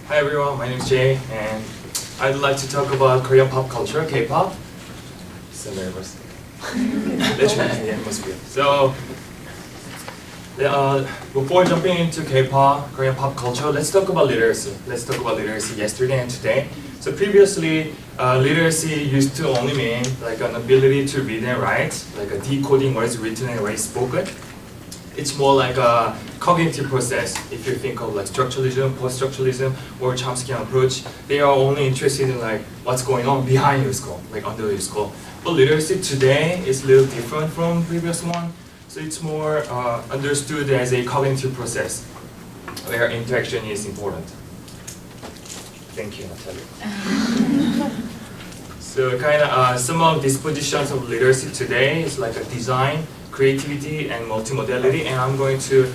Hi everyone, my name is Jay, and I'd like to talk about Korean pop culture, K-pop. So nervous. Let's change the atmosphere. So, before jumping into K-pop, Korean pop culture, let's talk about literacy. Let's talk about literacy yesterday and today. So previously, literacy used to only mean like an ability to read and write, like a decoding what is written and what is spoken. It's more like a cognitive process. If you think of like structuralism, post-structuralism, or Chomskyan approach, they are only interested in like what's going on behind your skull, like under your skull. But literacy today is a little different from previous one. So it's more understood as a cognitive process where interaction is important. Thank you, Natalia. So kind of some of dispositions of literacy today is like a design, creativity, and multimodality, and I'm going to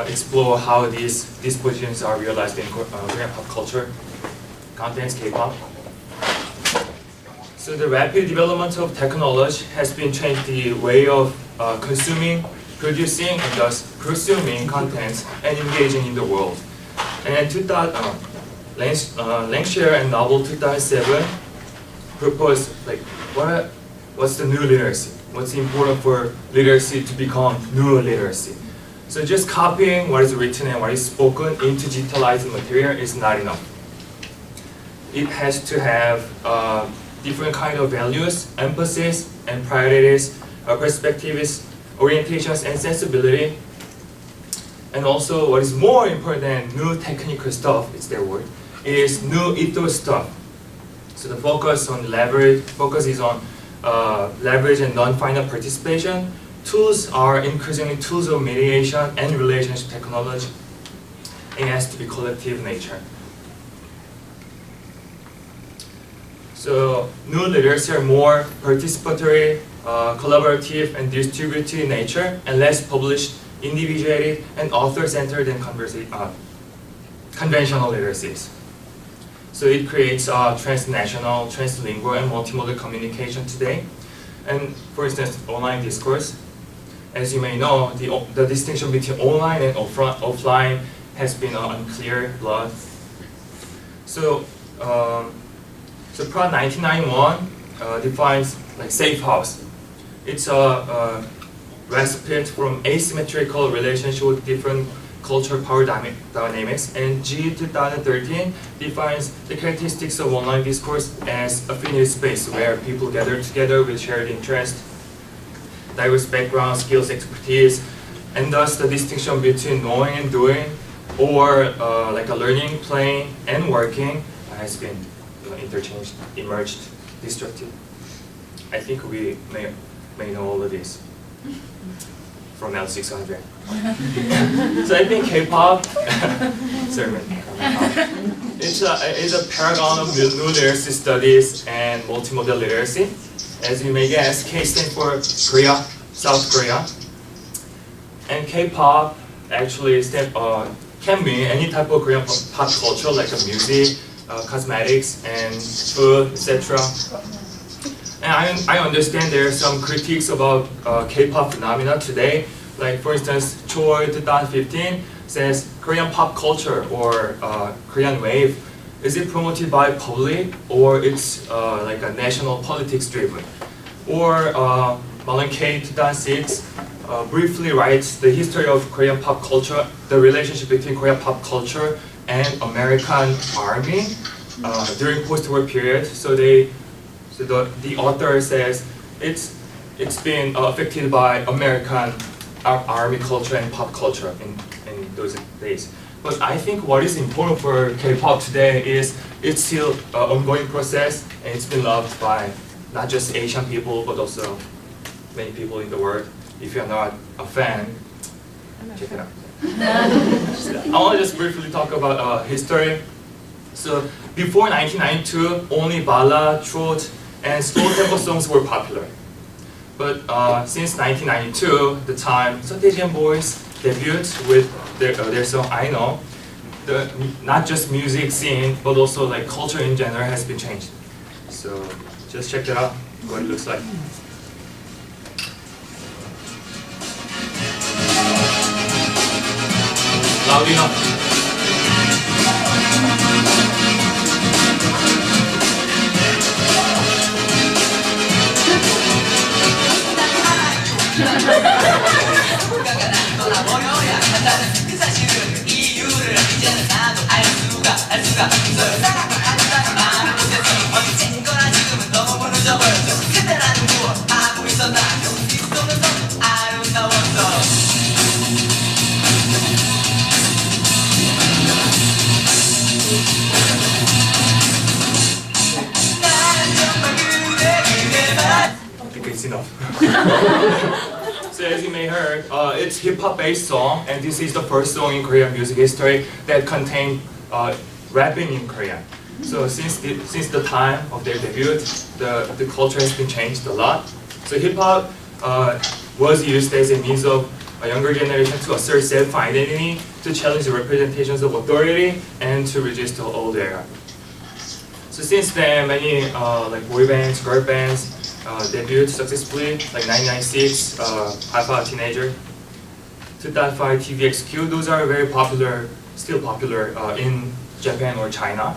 explore how these dispositions are realized in Korean pop culture, contents, K-pop. So the rapid development of technology has been changed the way of consuming, producing, and thus pursuing content and engaging in the world. And Langsher and Novel 2007 proposed like what's the new literacy? What's important for literacy to become new literacy? So just copying what is written and what is spoken into digitalized material is not enough. It has to have different kind of values, emphasis, and priorities, perspectives, orientations, and sensibility. And also, what is more important than new technical stuff, it's their word, is new ethos stuff. So the focus is on leverage and non-final participation. Tools are increasingly tools of mediation and relationship technology. It has to be collective nature. So new literacy are more participatory, collaborative, and distributed in nature, and less published, individuated, and author-centered than conventional literacies. So it creates transnational, translingual, and multimodal communication today. And for instance, online discourse. As you may know, the distinction between online and offline has been unclear, blurred. So, Prod 1991 defines like safe house. It's a respite from asymmetrical relationship with different cultural power dynamics, and G 2013 defines the characteristics of online discourse as affinity space where people gather together with shared interest, diverse backgrounds, skills, expertise, and thus the distinction between knowing and doing, or like a learning, playing, and working has been interchanged, emerged, destructive. I think we may know all of this from L600. So I think K-pop, it's a paragon of new literacy studies and multimodal literacy. As you may guess, K stands for Korea, South Korea. And K-pop actually can be any type of Korean pop culture like music, cosmetics, and food, etc. And I understand there are some critiques about K-pop phenomena today. Like for instance, Choi 2015 says Korean pop culture or Korean wave, is it promoted by public or it's like a national politics driven? Or Malin K 2006 briefly writes the history of Korean pop culture, the relationship between Korean pop culture and American army during post-war period. So the author says it's been affected by American army culture and pop culture in those days. But I think what is important for K-pop today is it's still an ongoing process, and it's been loved by not just Asian people but also many people in the world. If you're not a fan, check it out. I want to just briefly talk about history. So before 1992, only ballad, trot, and slow tempo songs were popular. But since 1992, the time Sungjae Boys debuted with their song I Know, not just music scene, but also like culture in general has been changed. So just check it out, what it looks like. Loud enough. it's enough. So as you may heard, it's hip-hop based song, and this is the first song in Korean music history that contained rapping in Korean. So since the time of their debut, the culture has been changed a lot. So hip-hop was used as a means of a younger generation to assert self-identity, to challenge the representations of authority, and to resist the old era. So since then, many like boy bands, girl bands debuted successfully, like 1996, Alpha Teenager, 2005 TVXQ. Those are very popular, still popular in Japan or China.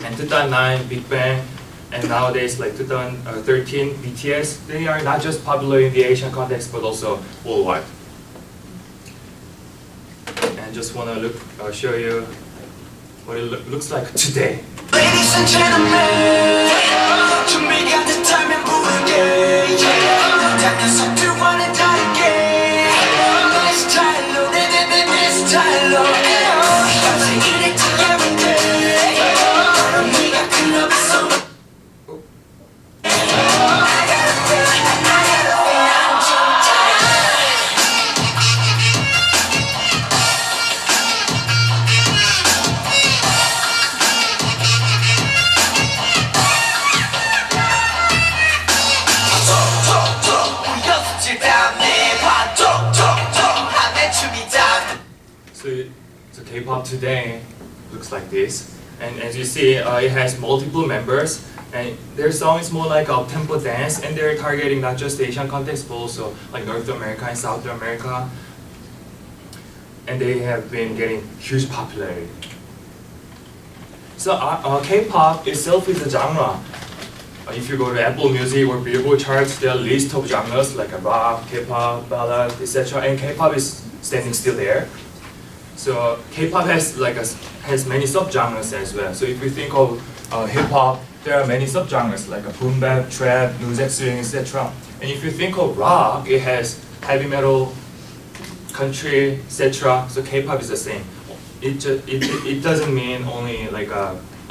And 2009 Big Bang, and nowadays like 2013 BTS. They are not just popular in the Asian context, but also worldwide. And just want to show you what it looks like today. Ladies and gentlemen, 준비가 됐다면 부르게 다른 서투와는 다르게 내 스타일로 내 스타일로 밤새 일했지 everyday 바로 네가 클럽에서 So K-pop today looks like this, and as you see, it has multiple members, and their song is more like a tempo dance, and they're targeting not just the Asian context, but also like North America and South America, and they have been getting huge popularity. So K-pop itself is a genre. If you go to Apple Music or Billboard charts, there are a list of genres like rock, K-pop, ballad, etc. And K-pop is standing still there. So K-pop has many subgenres as well. So if you think of hip-hop, there are many subgenres like a boom bap, trap, music swing, etc. And if you think of rock, it has heavy metal, country, etc. So K-pop is the same. It doesn't mean only like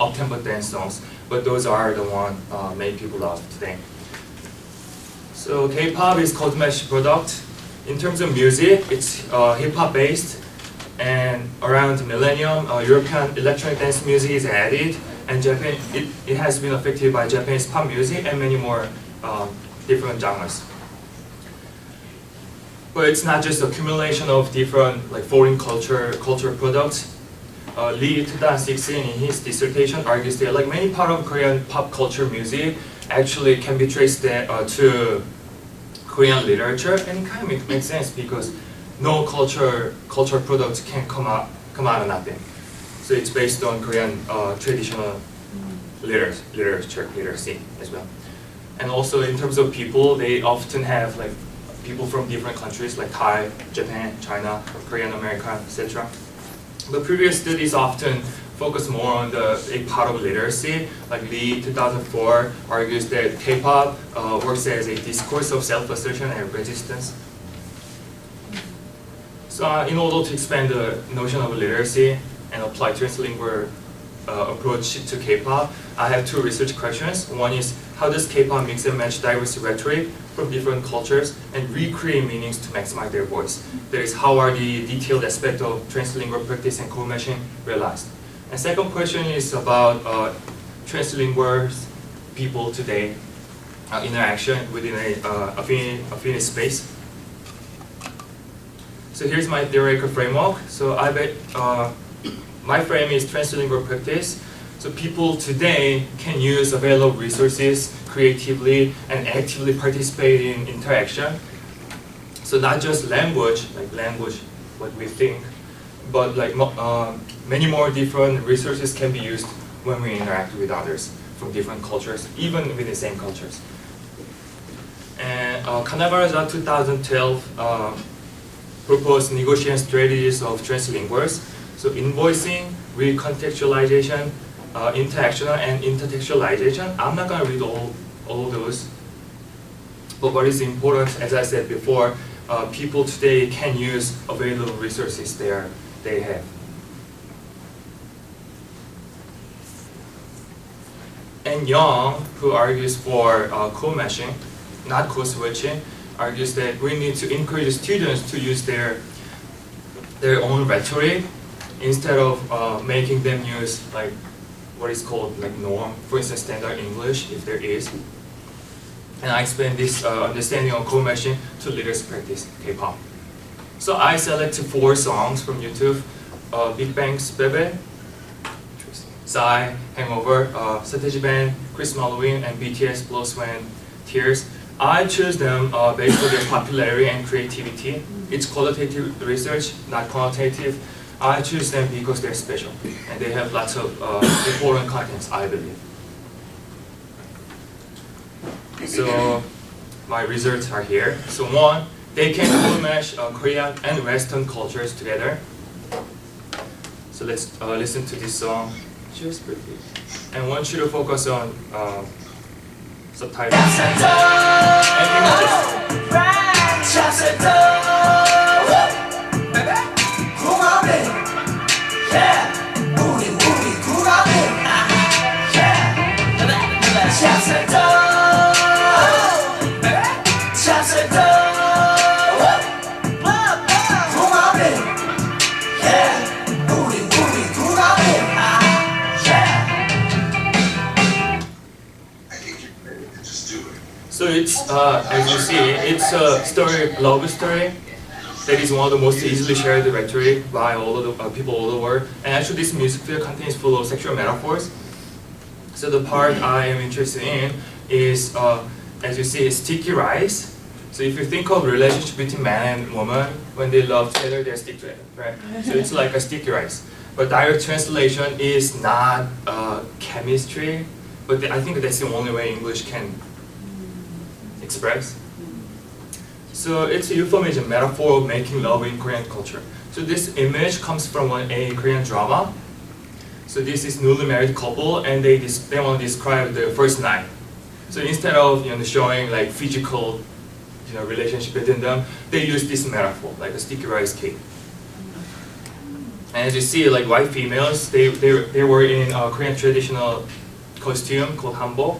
up-tempo dance songs, but those are the one many people love today. So K-pop is cosmetic product. In terms of music, it's hip-hop based. And around the millennium, European electronic dance music is added, and Japan, it has been affected by Japanese pop music and many more different genres. But it's not just accumulation of different like foreign culture products. Lee, 2016, in his dissertation, argues that like many part of Korean pop culture music actually can be traced to Korean literature, and it kind of makes sense because no culture products can come out of nothing. So it's based on Korean traditional literacy as well. And also in terms of people, they often have like people from different countries like Thai, Japan, China, Korean, America, etc. But previous studies often focus more on a part of literacy. Like Lee, 2004, argues that K-pop works as a discourse of self-assertion and resistance. So in order to expand the notion of literacy and apply translingual approach to K-pop, I have two research questions. One is, how does K-pop mix and match diverse rhetoric from different cultures and recreate meanings to maximize their voice? That is, how are the detailed aspects of translingual practice and co-meshing realized? And second question is about translingual people today, interaction within a affinity space. So here's my theoretical framework. So I bet my frame is translingual practice. So people today can use available resources creatively and actively participate in interaction. So not just language, what we think, but like many more different resources can be used when we interact with others from different cultures, even within the same cultures. And Kanagawa 2012 proposed negotiation strategies of translinguals. So invoicing, recontextualization, interactional and intertextualization. I'm not going to read all those. But what is important, as I said before, people today can use available resources they have. And Young, who argues for co-meshing, not code switching, argues that we need to encourage students to use their own rhetoric instead of making them use like what is called like norm, for instance, standard English, if there is. And I explain this understanding of code matching to leaders practice K-pop. So I selected 4 songs from YouTube: Big Bang's Bebe, Psy, Hangover, Strategy Band, Chris Halloween, and BTS Blood, Sweat, and Tears. I choose them based on their popularity and creativity. It's qualitative research, not quantitative. I choose them because they're special and they have lots of important contents, I believe. So my results are here. So 1, they can co-mesh Korean and Western cultures together. So let's listen to this song just briefly. And I want you to focus on subtitles. And images. So it's, as you see, it's a story, love story that is one of the most easily shared rhetoric by all of the people all over the world. And actually this music video contains full of sexual metaphors. So the part I am interested in is, as you see, sticky rice. So if you think of relationship between man and woman, when they love together, they stick together, right? So it's like a sticky rice. But direct translation is not chemistry, but I think that's the only way English can express. So it's a euphemism, metaphor of making love in Korean culture. So this image comes from a Korean drama. So this is newly married couple, and they want to describe the first night. So instead of showing like physical relationship between them, they use this metaphor, like a sticky rice cake. And as you see, like white females, they were in a Korean traditional costume called hanbok,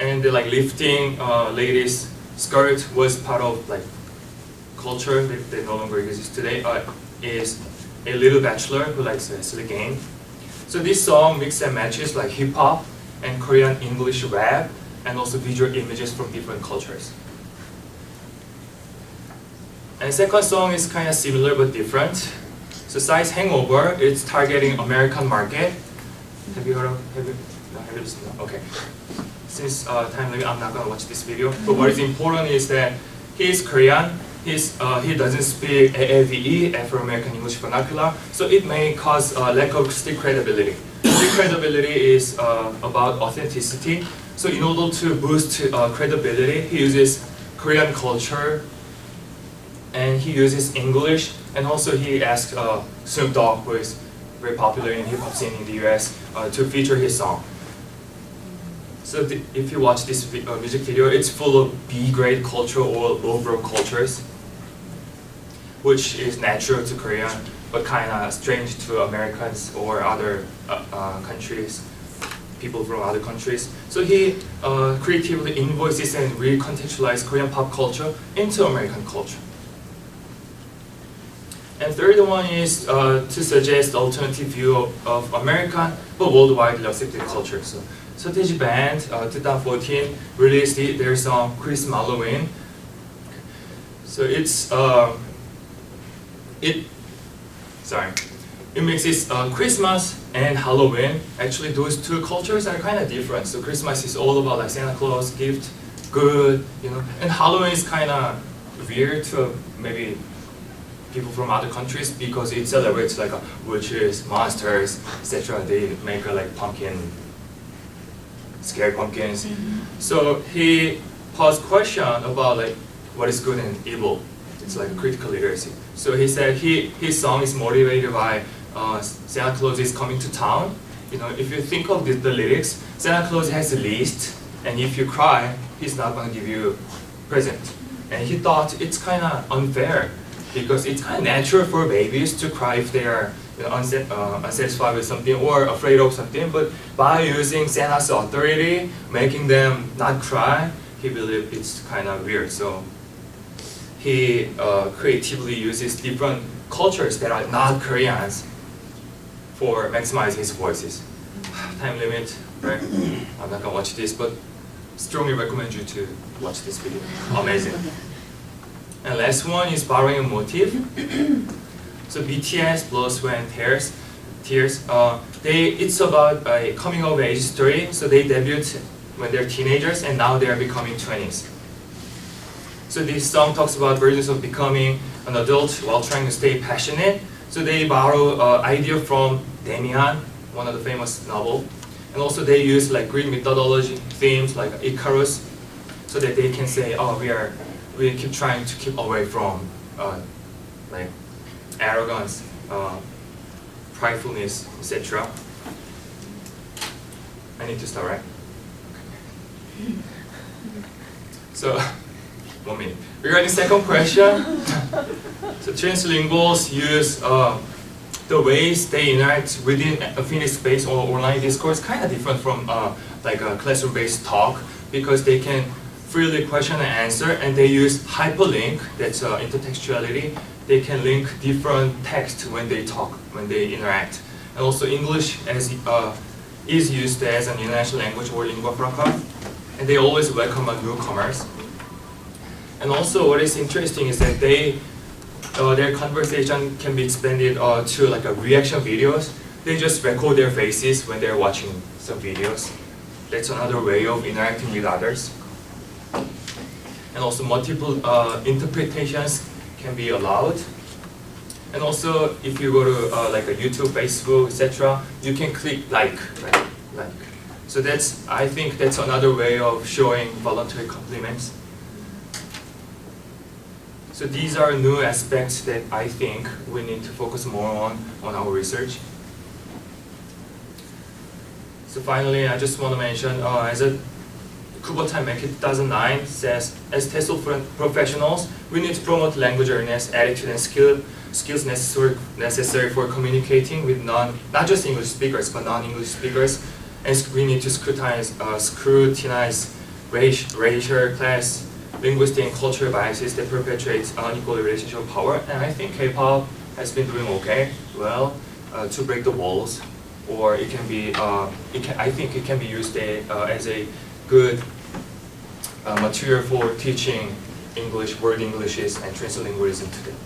and like lifting ladies' skirt was part of like culture that no longer exists today. Is a little bachelor who likes to wrestle game. So this song mix and matches like hip hop and Korean English rap, and also visual images from different cultures. And the second song is kind of similar but different. So Psy's Hangover, it's targeting American market. Have you heard of? Have you listened? No? Okay. Since time limit, I'm not gonna watch this video. But what is important is that he's Korean. He doesn't speak AAVE, Afro-American English vernacular, so it may cause lack of street credibility. Street credibility is about authenticity. So in order to boost credibility, he uses Korean culture, and he uses English, and also he asked Snoop Dogg, who is very popular in hip hop scene in the US, to feature his song. So if you watch this music video, it's full of B-grade culture or low-brow cultures, which is natural to Korean, but kind of strange to Americans or other countries, people from other countries. So he creatively invoices and recontextualizes Korean pop culture into American culture. And third one is to suggest alternative view of American but worldwide accepted culture. So Strategy Band 2014 released their song Chris Halloween. So it mixes Christmas and Halloween. Actually, those two cultures are kind of different. So Christmas is all about like Santa Claus, gift, good, and Halloween is kind of weird to maybe people from other countries because it celebrates like witches, monsters, etc. They make like pumpkin, scary pumpkins. So he posed question about like what is good and evil. It's like critical literacy. So he said his song is motivated by Santa Claus is coming to town. If you think of the lyrics, Santa Claus has a list, and if you cry, he's not going to give you a present. And he thought it's kind of unfair because it's kind of natural for babies to cry if they are unsatisfied with something or afraid of something. But by using Santa's authority, making them not cry, he believed it's kind of weird. So he creatively uses different cultures that are not Koreans for maximizing his voices. Time limit, right? I'm not gonna watch this, but strongly recommend you to watch this video. Amazing. And last one is borrowing a motif. So BTS, Blood, Sweat and Tears. It's about a coming of age story. So they debut when they're teenagers and now they are becoming 20s. So this song talks about versions of becoming an adult while trying to stay passionate. So they borrow idea from Damian, one of the famous novel, and also they use like Greek mythology themes like Icarus, so that they can say, oh, we keep trying to keep away from like arrogance, pridefulness, etc. I need to start, right? So, 1 minute. Regarding second question, so translinguals use the ways they interact within a finished space or online discourse kind of different from like a classroom-based talk, because they can freely question and answer, and they use hyperlink, that's intertextuality. They can link different text when they talk, when they interact. And also English is used as an international language or lingua franca, and they always welcome newcomers. And also what is interesting is that their conversation can be expanded to like a reaction videos. They just record their faces when they're watching some videos. That's another way of interacting with others. And also multiple interpretations can be allowed. And also if you go to like a YouTube, Facebook, etc., you can click like. So I think that's another way of showing voluntary compliments. So these are new aspects that I think we need to focus more on our research. So finally, I just want to mention, as a Kubota Mackey 2009 says, as TESOL professionals, we need to promote language awareness, attitude, and skills necessary for communicating with not just English speakers, but non-English speakers. And we need to scrutinize racial, class, linguistic and cultural biases that perpetuate unequal relationship of power. And I think K-pop has been doing okay, well, to break the walls, or it can be, I think it can be used as a good material for teaching English, word Englishes, and translingualism today.